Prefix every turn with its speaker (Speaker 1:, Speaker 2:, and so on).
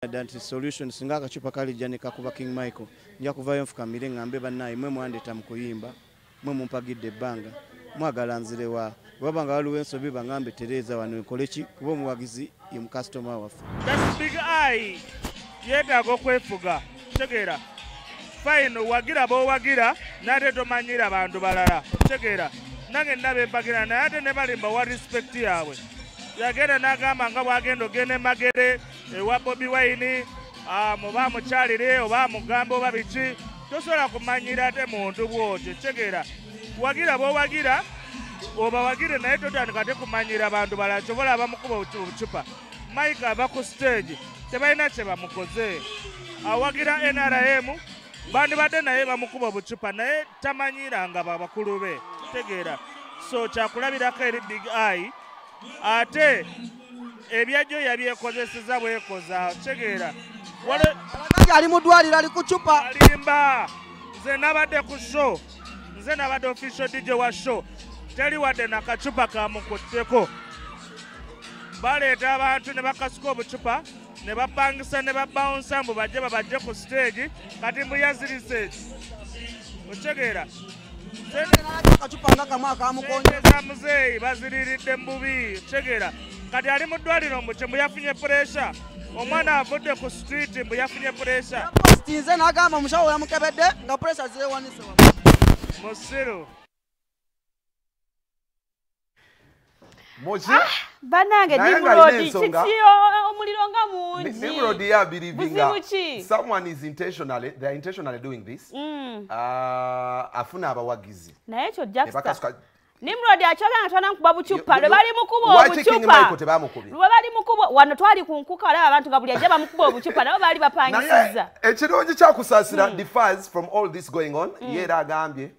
Speaker 1: Danti solution singa akacupa kalijja ne kakuba King Michael nja kuvayo nfukamire ngambe bannaye mwe mwandeta mu kuyimba mwe mumpagidde ebbanga mwagala nzirewa baba nga waliwo ensobi bangambe Tereza wano enkoleki kuba omuwagizi ye mu customer waffe.
Speaker 2: That's big eye yeetaaga okwefuga tegeera fine wagira b'owagira nate tomanyira bantu balala tegeera nange nabe mpagira naye ate ne balimba wa respect yaabwe yagenda n'agamba nga bwagenda ogende magere ewa Bobi Wine muba mukyalire oba mugamba oba biki tosobola kumanyira ate muntu bwotyo tegeera wagira b'owagira oba wagire naye totandika ate kumanyira abantu balala kyobola abamukuba obucupa Mike aba ku stage tebalina kye bamukoze awagira NRM bandibadde naye bamukuba obucupa naye tamanyiranga bakulu be tegeera so kyakulabirako eri big eye ate ebyajjo yabyekozeseza bwekoza tegeera
Speaker 3: ali mu ddwaliro ali ku cupa
Speaker 2: alimba nze nabadde ku show nze nabadde official DJ wa show teri wadde nakacupa kamukutteko baleeta abantu ne bakasuka obucupa ne bapangisa ne babawunsa mbu bajje babajje ku stage kati mbu yaziriseki otegeera
Speaker 3: akacupa nga kamu akamukonye
Speaker 2: muzeeyi baziriridde mbubi otegeera kati ali mu ddwaliro mbu kye mbu yafunye puresha omwana avudde ku street mbu yafunye puresha
Speaker 3: nze n'agamba omushawo yamukebedde nga puresha zirewanise
Speaker 2: musiru
Speaker 4: Mochi
Speaker 5: banange Nimrood kitiyo omuliro nga mungi
Speaker 4: Nimrood ya believing someone is intentionally doing this afuna abawagizi
Speaker 5: naye kyo Jackson Nimrood akyogera twana nkuba bucupa lwe bali mukuba obucupa lwe bali mukuba wano twali ku nkuka wala abantu nga buli ajja bamukuba obucupa nabo bali bapangisiza
Speaker 4: ekirungi kyakusasira differs from all this going on yera agambye